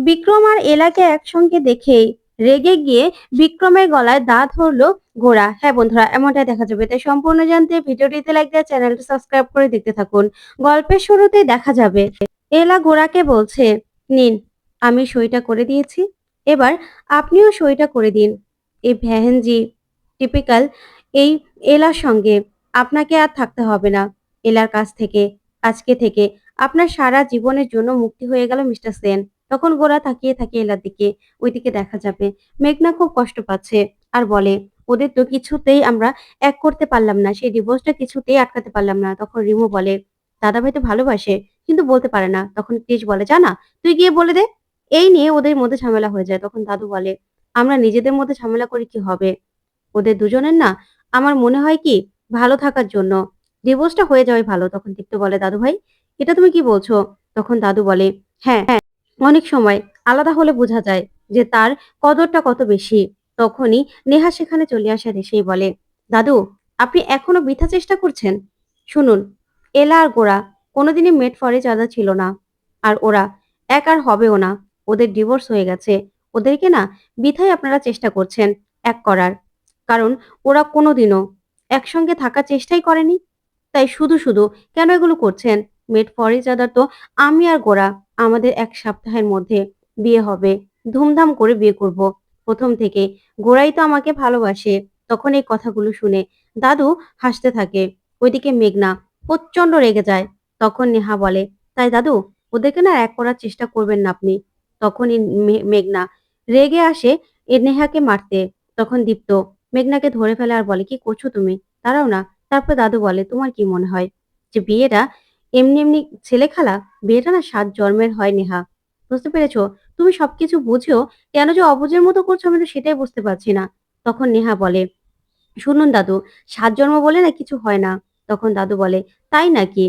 বিক্রম আর এলাকে একসঙ্গে দেখেই রেগে গিয়ে বিক্রমের গলায় দাঁত ধরলো গোরা। হ্যাঁ বন্ধুরা, এমনটাই দেখা যাবে। তাই সম্পূর্ণ জানতে ভিডিওটিতে লাইক দিয়ে চ্যানেলটা সাবস্ক্রাইব করে দেখতে থাকুন। গল্পের শুরুতেই দেখা যাবে এলা গোরাকে বলছে, নিন, আমি সইটা করে দিয়েছি, এবার আপনিও সইটা করে দিন। এই ভ্যাহেনজি টিপিক্যাল এই এলার সঙ্গে আপনাকে আর থাকতে হবে না। এলার কাছ থেকে আজকে থেকে আপনার সারা জীবনের জন্য মুক্তি হয়ে গেল মিস্টার সেন। তখন গোরা তাকিয়ে থাকে এলার দিকে। ওইদিকে দেখা যাবে মেঘনা খুব কষ্ট পাচ্ছে আর বলে, ওদের তো কিছুতেই আমরা এক করতে পারলাম না, সেই ডিভোর্সটা কিছুতেই আটকাতে পারলাম না। তখন রিমু বলে, দাদাভাই তো ভালোবাসে কিন্তু বলতে পারে না। তখন ক্রিস বলে, জানা, তুই গিয়ে বলে দে। এই নিয়ে ওদের মধ্যে ঝামেলা হয়ে যায়। তখন দাদু বলে, আমরা নিজেদের মধ্যে ঝামেলা করে কি হবে? ওদের দুজনের না আমার মনে হয় কি ভালো থাকার জন্য ডিভোর্সটা হয়ে যাওয়াই ভালো। তখন দীপ্ত বলে, দাদু ভাই, এটা তুমি কি বলছো? তখন দাদু বলে, হ্যাঁ, অনেক সময় আলাদা হলে বোঝা যায় যে তার কদরটা কত বেশি। তখনই নেহা সেখানে চলে আসে আর এসেই বলে, দাদু, আপনি এখনো বৃথা চেষ্টা করছেন। শুনুন, এলা আর গোরা কোনোদিনই মেড ফর ইচ আদার ছিল না, আর ওরা এক আর হবেও না। ওদের ডিভোর্স হয়ে গেছে। ওদেরকে না বৃথাই আপনারা চেষ্টা করছেন এক করার, কারণ ওরা কোনোদিনও একসঙ্গে থাকার চেষ্টাই করেনি। তাই শুধু শুধু কেন এগুলো করছেন? মেড ফর ইচ আদার তো আমি আর গোরা, আমাদের ১ সপ্তাহের মধ্যে বিয়ে হবে। ধুমধাম করে বিয়ে করব। প্রথম থেকে গোরাই তো আমাকে ভালোবাসে। তখন এই কথাগুলো শুনে দাদু হাসতে থাকে। ওইদিকে মেঘনা প্রচন্ড রেগে যায়। তখন নেহা বলে, তাই দাদু, ওদেরকে না এক করার চেষ্টা করবেন না আপনি। তখনই মেঘনা রেগে আসে নেহাকে মারতে। তখন দীপ্ত মেঘনাকে ধরে ফেলে আর বলে, কি করছো তুমি? দাঁড়াও না। তারপর দাদু বলে, তোমার কি মনে হয় যে বিয়েটা এমনি এমনি ছেলে খেলা? বিয়েটা না ৭ জন্মের হয় নেহা। বুঝতে পেরেছো? তুমি সবকিছু বুঝেও কেন যে অবুঝের মতো করছো আমি তো সেটাই বুঝতে পারছি না। তখন নেহা বলে, শুনুন দাদু, ৭ জন্ম বলে না কিছু হয় না। তখন দাদু বলে, তাই নাকি?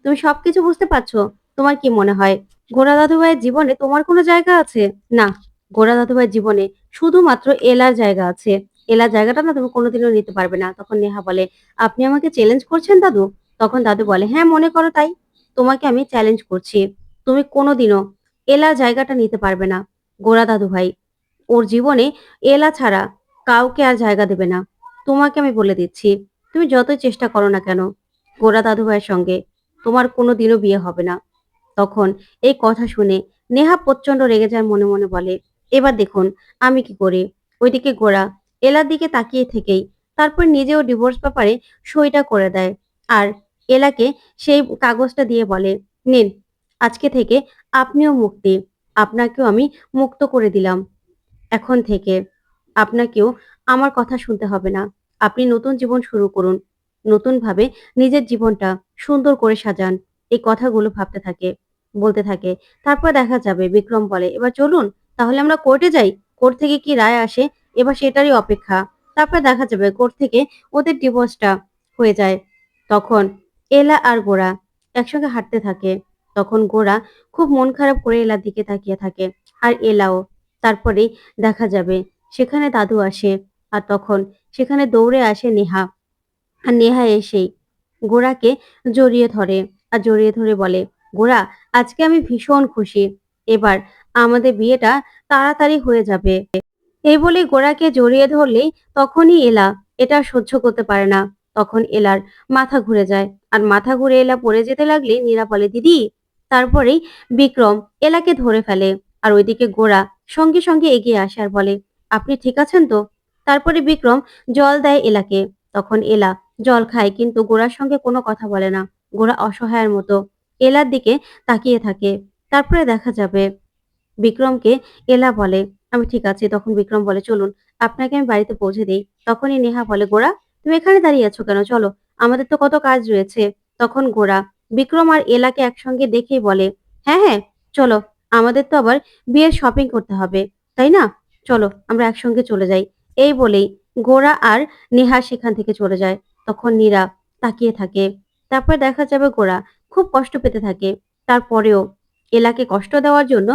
তুমি সবকিছু বুঝতে পারছো? তোমার কি মনে হয় গোরা দাদুভাইয়ের জীবনে তোমার কোনো জায়গা আছে? না, গোরা দাদুভাইয়ের জীবনে শুধুমাত্র এলার জায়গা আছে। এলার জায়গাটা না তুমি কোনোদিনও নিতে পারবে না। তখন নেহা বলে, আপনি আমাকে চ্যালেঞ্জ করছেন দাদু? তখন দাদু বলে, হ্যাঁ মনে করো তাই। তোমাকে আমি চ্যালেঞ্জ করছি। তুমি কোনোদিনও এলার জায়গাটা নিতে পারবে না। গোরা দাদুভাই ওর জীবনে এলা ছাড়া কাউকে আর জায়গা দেবে না। তোমাকে আমি বলে দিচ্ছি, তুমি যতই চেষ্টা করো না কেন গোরা দাদুভাইয়ের সঙ্গে তোমার কোনোদিনও বিয়ে হবে না। তখন এই কথা শুনে নেহা প্রচন্ড রেগে যায়, মনে মনে বলে, এবার দেখুন আমি কি করি। ওইদিকে গোরা এলার দিকে তাকিয়ে থেকেই তারপর নিজেও ডিভোর্স পেপারে সইটা করে দেয় আর এলাকে সেই কাগজটা দিয়ে বলে, নিন, আজকে থেকে আপনিও মুক্তি। আপনাকেও আমি মুক্ত করে দিলাম। এখন থেকে আপনাকেও আমার কথা শুনতে হবে না। আপনি নতুন জীবন শুরু করুন। নতুনভাবে নিজের জীবনটা সুন্দর করে সাজান। এই কথাগুলো ভাবতে থাকে, বলতে থাকে। তারপর দেখা যাবে বিক্রম বলে, এবার চলুন, তাহলে আমরা কোর্টে যাই। কোর্ট থেকে কি রায় আসে এবার সেটারই অপেক্ষা। তারপর দেখা যাবে কোর্ট থেকে ওদের ডিভোর্সটা হয়ে যায়। তখন এলা আর গোরা একসঙ্গে হাঁটতে থাকে। তখন গোরা খুব মন খারাপ করে এলার দিকে তাকিয়ে থাকে আর এলাও। তারপরেই দেখা যাবে সেখানে দাদু আসে আর তখন সেখানে দৌড়ে আসে নেহা। আর নেহা এসেই গোরাকে জড়িয়ে ধরে আর জড়িয়ে ধরে বলে, গোরা, আজকে আমি ভীষণ খুশি। এবার আমাদের বিয়েটা তাড়াতাড়ি হয়ে যাবে। এই বলে গোরাকে জড়িয়ে ধরলেই তখনই এলা এটা সহ্য করতে পারে না। তখন এলার মাথা ঘুরে যায় আর মাথা ঘুরে এলা পড়ে যেতে লাগলে নীরা বলে, দিদি। তারপরেই বিক্রম এলাকে ধরে ফেলে আর ওইদিকে গোরা সঙ্গে সঙ্গে এগিয়ে আসে আর বলে, আপনি ঠিক আছেন তো? তারপরে বিক্রম জল দেয় এলাকে। তখন এলা জল খায় কিন্তু গোরার সঙ্গে কোনো কথা বলে না। গোরা অসহায়ের মতো এলার দিকে তাকিয়ে থাকে। তারপরে দেখা যাবে বিক্রমকে এলা বলে, আমি ঠিক আছি। তখন বিক্রম বলে, চলুন, আপনাকে আমি বাড়িতে পৌঁছে দিই। তখনই নেহা বলে, গোরা, তুমি এখানে দাঁড়িয়ে আছো কেন? চলো, আমাদের তো কত কাজ রয়েছে। তখন গোরা বিক্রম আর এলাকে একসঙ্গে দেখেই বলে, হ্যাঁ হ্যাঁ, চলো, আমাদের তো আবার বিয়ের শপিং করতে হবে, তাই না? চলো আমরা একসঙ্গে চলে যাই। এই বলেই গোরা আর নেহা সেখান থেকে চলে যায়। তখন নীরা তাকিয়ে থাকে। তারপর দেখা যাবে গোরা খুব কষ্ট পেতে থাকে। তারপরেও এলাকে কষ্ট দেওয়ার জন্য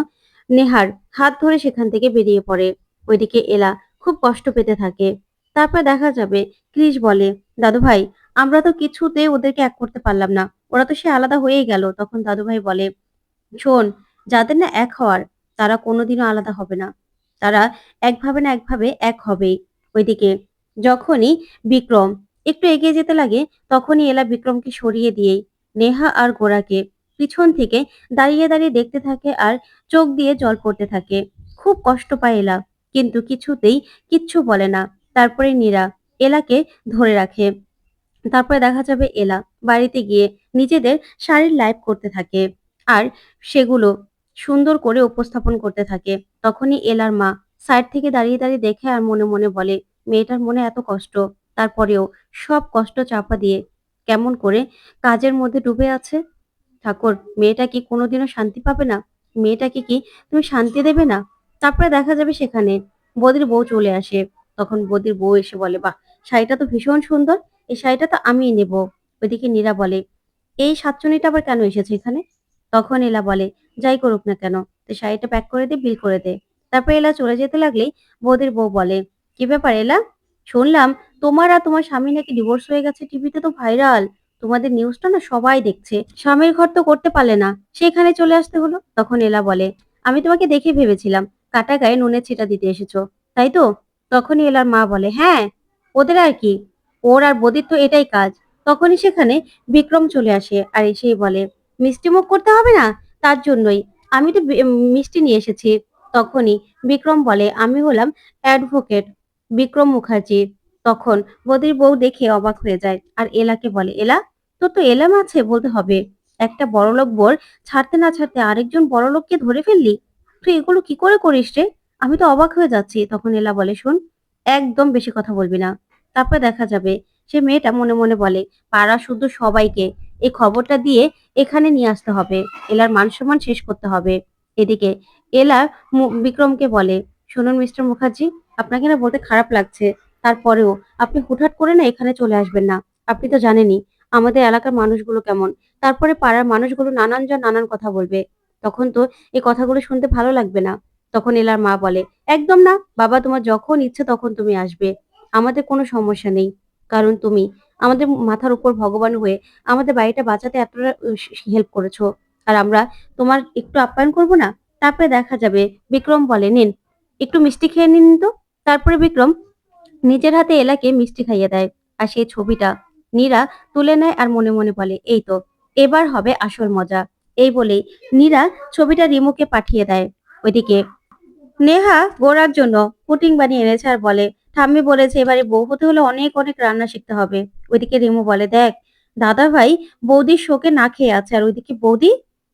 নেহার হাত ধরে সেখান থেকে বেরিয়ে পড়ে। ওইদিকে এলা খুব কষ্ট পেতে থাকে। তারপর দেখা যাবে ক্রিস বলে, দাদু ভাই, আমরা তো কিছুতেই ওদেরকে এক করতে পারলাম না। ওরা তো সে আলাদা হয়েই গেল। তখন দাদু ভাই বলে, শোন, যাদের না এক হওয়ার তারা কোনোদিনও আলাদা হবে না। তারা একভাবে না একভাবে এক হবেই। ওইদিকে যখনই বিক্রম একটু এগিয়ে যেতে লাগে তখনই এলা বিক্রমকে সরিয়ে দিয়েই নেহা আর গোরাকে পিছন থেকে দাঁড়িয়ে দাঁড়িয়ে দেখতে থাকে আর চোখ দিয়ে জল পড়তে থাকে। খুব কষ্ট পায় এলা, কিন্তু কিছুতেই কিচ্ছু বলে না। তারপরে নীরা এলাকে ধরে রাখে। তারপরে দেখা যাবে এলা বাড়িতে গিয়ে নিজেদের শাড়ির লাইভ করতে থাকে আর সেগুলো সুন্দর করে উপস্থাপন করতে থাকে। তখনই এলার মা সাইড থেকে দাঁড়িয়ে দাঁড়িয়ে দেখে আর মনে মনে বলে, মেয়েটার মনে এত কষ্ট, তারপরেও সব কষ্ট চাপা দিয়ে কেমন করে কাজের মধ্যে ডুবে আছে। ঠাকুর, মেয়েটা কি কোনোদিনও শান্তি পাবে না? মেয়েটাকে কি তুমি শান্তি দেবে না? তারপরে দেখা যাবে সেখানে বৌদির বউ চলে আসে। তখন বৌদির বউ এসে বলে, বাহ, শাড়িটা তো ভীষণ সুন্দর, এই শাড়িটা তো আমিই নেব। ওইদিকে নীরা বলে, এই সাতচুনিটা আবার কেন এসেছে এখানে? তখন এলা বলে, যাই করুক না কেন, তো শাড়িটা প্যাক করে দে, বিল করে দে। তারপরে এলা চলে যেতে লাগলেই বৌদির বউ বলে, কি ব্যাপার এলা, শুনলাম তোমার আর তোমার স্বামী নাকি ডিভোর্স হয়ে গেছে, টিভিতে তো ভাইরাল, তোমাদের নিউজটা না সবাই দেখছে, স্বামীর ঘর তো করতে পারলে না, সেখানে চলে আসতে হলো। তখন এলা বলে, আমি তোমাকে দেখে ভেবেছিলাম কাটা গায়ে নুনের ছিটা দিতে এসেছো, তাই তো? তখনই এলার মা বলে, হ্যাঁ, ওদের আর কি, ওর আর বদির তো এটাই কাজ। তখনই সেখানে বিক্রম চলে আসে আর এসেই বলে, মিষ্টি মুখ করতে হবে না, তার জন্যই আমি তো মিষ্টি নিয়ে এসেছি। তখনই বিক্রম বলে, আমি হলাম অ্যাডভোকেট বিক্রম মুখার্জি। তখন বদির বউ দেখে অবাক হয়ে যায় আর এলাকে বলে, এলা, তোর তো এলাম আছে বলতে হবে, একটা বড়লোক বোর ছাড়তে না ছাড়তে আরেকজন বড়লোককে ধরে ফেললি, তুই এগুলো কি করে করিস রে? আমি তো অবাক হয়ে যাচ্ছি। তখন এলা বলে, শোন, একদম বেশি কথা বলবি না। তারপরে দেখা যাবে সে মেয়েটা মনে মনে বলে, পাড়া শুদ্ধ সবাইকে এই খবরটা দিয়ে এখানে নিয়ে আসতে হবে, এলার মান সম্মান শেষ করতে হবে। এদিকে এলা বিক্রমকে বলে, শুনুন মিস্টার মুখার্জি, আপনাকে না বলতে খারাপ লাগছে, তারপরেও আপনি হুটহাট করে না এখানে চলে আসবেন না। আপনি তো জানেনই আমাদের এলাকার মানুষগুলো কেমন, তারপরে পাড়ার মানুষগুলো নানান জন নানান কথা বলবে, তখন তো এই কথাগুলো শুনতে ভালো লাগবে না। তখন এলার মা বলে, একদম না বাবা, তোমার যখন ইচ্ছে তখন তুমি আসবে, আমাদের কোনো সমস্যা নেই, কারণ তুমি আমাদের মাথার উপর ভগবান হয়ে আমাদের বাড়িটা বাঁচাতে এতটা হেল্প করেছো, আর আমরা তোমার একটু আপ্যায়ন করব না? তারপরে দেখা যাবে বিক্রম বলে, নিন একটু মিষ্টি খেয়ে নিন তো। তারপরে বিক্রম নিজের হাতে এলাকে মিষ্টি খাইয়ে দেয় আর সেই ছবিটা নীরা তুলে নেয় আর মনে মনে বলে, এই তো এবার হবে আসল মজা। এই বলেই নীরা ছবিটা রিমুকে পাঠিয়ে দেয়। ওইদিকে নেহা গোরার জন্য পুটিং বানিয়ে এনেছে আর বলে, ঠাম্মি বলেছে এবারে বউ হতে হলে অনেক অনেক রান্না শিখতে হবে। ওইদিকে রিমু বলে, দেখ দাদা ভাই বৌদির শোকে না খেয়ে আছে, আর ওইদিকে বৌদি,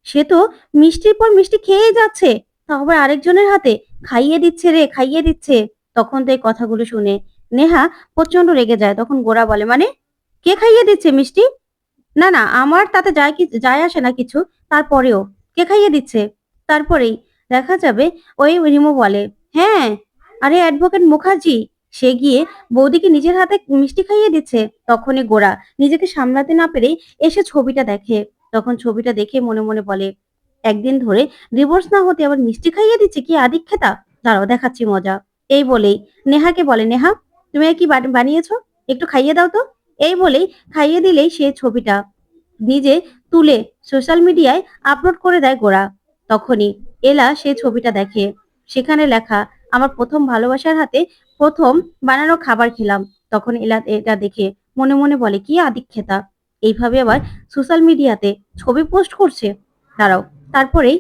সে তো মিষ্টির পর মিষ্টি খেয়ে যাচ্ছে, তা আবার আরেকজনের হাতে খাইয়ে দিচ্ছে রে, খাইয়ে দিচ্ছে। তখন তো এই কথাগুলো শুনে নেহা প্রচন্ড রেগে যায়। তখন গোরা বলে, মানে কে খাইয়ে দিচ্ছে মিষ্টি? না না, আমার তাতে যায় আসে না কিছু, তারপরেও কে খাইয়ে দিচ্ছে? তারপরেই দেখা যাবে ওই রিমু বলে, হ্যাঁ, আরে অ্যাডভোকেট মুখার্জি, সে গিয়ে বৌদিকে নিজের হাতে মিষ্টি খাইয়ে দিচ্ছে। তখনই গোরা নিজেকে সামলাতে না পেরেই এসে ছবিটা দেখে। তখন ছবিটা দেখে মনে মনে বলে, একদিন ধরে ডিভোর্স না হতে আবার মিষ্টি খাইয়ে দিচ্ছে, কি আদিক্ষেতা, দাঁড়াও দেখাচ্ছি মজা। এই বলেই নেহাকে বলে, নেহা তুমি আর কি বানিয়েছো, একটু খাইয়ে দাও তো। এই বলেই খাইয়ে দিলেই সে ছবিটা নিজে তুলে সোশ্যাল মিডিয়ায় আপলোড করে দেয় গোরা। তখনই এলা সেই ছবিটা দেখে, সেখানে লেখা, আমার প্রথম ভালোবাসার হাতে প্রথম বানানো খাবার খেলাম। তখন এলা এটা দেখে মনে মনে বলে, কি আদিক্ষেতা, এইভাবে আবার সোশ্যাল মিডিয়াতে ছবি পোস্ট করছে, দাঁড়াও। তারপরেই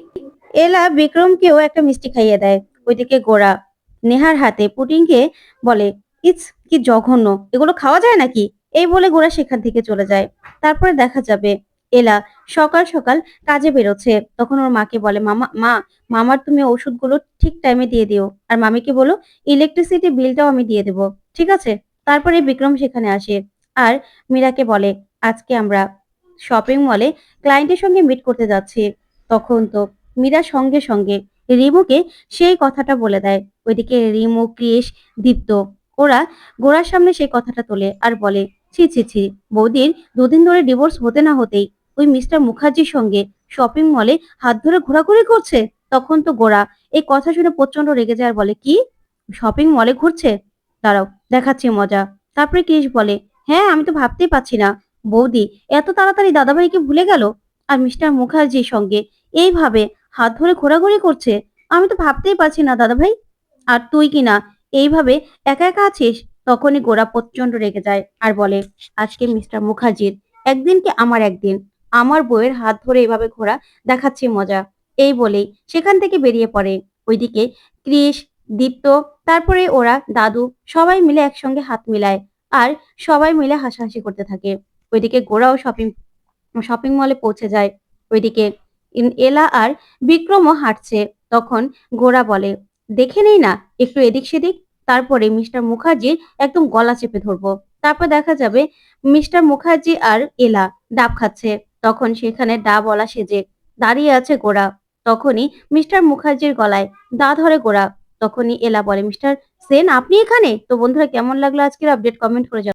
এলা বিক্রমকেও একটা মিষ্টি খাইয়ে দেয়। ওইদিকে গোরা নেহার হাতে পুডিংকে বলে, ইটস কি জঘন্য, এগুলো খাওয়া যায় নাকি? এই বলে গোরা সেখান থেকে চলে যায়। তারপরে দেখা যাবে এলা সকাল সকাল কাজে বেরোচ্ছে। তখন ওর মাকে বলে, মামার তুমি ওষুধগুলো ঠিক টাইমে দিয়ে দিও, আর মামিকে বলো ইলেকট্রিসিটি বিলটাও আমি দিয়ে দেবো, ঠিক আছে? তারপরে বিক্রম সেখানে আসে আর মীরাকে বলে, আজকে আমরা শপিং মলে ক্লায়েন্টের সঙ্গে মিট করতে যাচ্ছি। তখন তো মীরা সঙ্গে সঙ্গে রিমুকে সেই কথাটা বলে দেয়। ওইদিকে রিমু, ক্রিস, দীপ্ত ওরা গোরার সামনে সেই কথাটা তোলে আর বলে, ছি ছি ছি, বৌদির দুদিন ধরে ডিভোর্স হতে না হতেই ওই মিস্টার মুখার্জির সঙ্গে শপিং মলে হাত ধরে ঘোরাঘুরি করছে। তখন তো গোরা এই কথা শুনে প্রচন্ড রেগে যায় আর বলে, কি শপিং মলে ঘুরছে, দাঁড়াও দেখাচ্ছি মজা। তারপরে ক্রিস বলে, হ্যাঁ, আমি তো ভাবতেই পারছি না বৌদি এত তাড়াতাড়ি দাদাভাইকে ভুলে গেল আর মিস্টার মুখার্জির সঙ্গে এইভাবে হাত ধরে ঘোরাঘুরি করছে। আমি তো ভাবতেই পারছি না দাদা ভাই। আর তুই কি না এইভাবে একা একা আছিস? তখনই গোরা প্রচন্ড রেগে যায় আর বলে, আজকে মিস্টার মুখার্জির একদিন কি আমার একদিন, আমার বউয়ের হাত ধরে এভাবে ঘোরা দেখাচ্ছি মজা। এই বলেই সেখান থেকে বেরিয়ে পড়ে। ওইদিকে ক্রিস, দীপ্ত, তারপরে ওরা দাদু সবাই মিলে একসঙ্গে হাত মিলায় আর সবাই মিলে হাসাহাসি করতে থাকে। ওইদিকে গোরাও শপিং শপিং মলে পৌঁছে যায়। ওইদিকে এলা আর বিক্রমও হাঁটছে। তখন গোরা বলে, দেখে নেই না একটু এদিক সেদিক, তারপরে মিস্টার মুখার্জির একদম গলা চেপে ধরবো। তারপর দেখা যাবে মিস্টার মুখার্জি আর এলা ডাব খাচ্ছে। তখন সেখানে ডাবওয়ালা সেজে দাঁড়িয়ে আছে গোরা। তখনই মিস্টার মুখার্জির গলায় দা ধরে গোরা। তখনই এলা বলে, মিস্টার সেন আপনি এখানে? তো বন্ধুরা, কেমন লাগলো আজকের আপডেট কমেন্ট করে জানাবেন।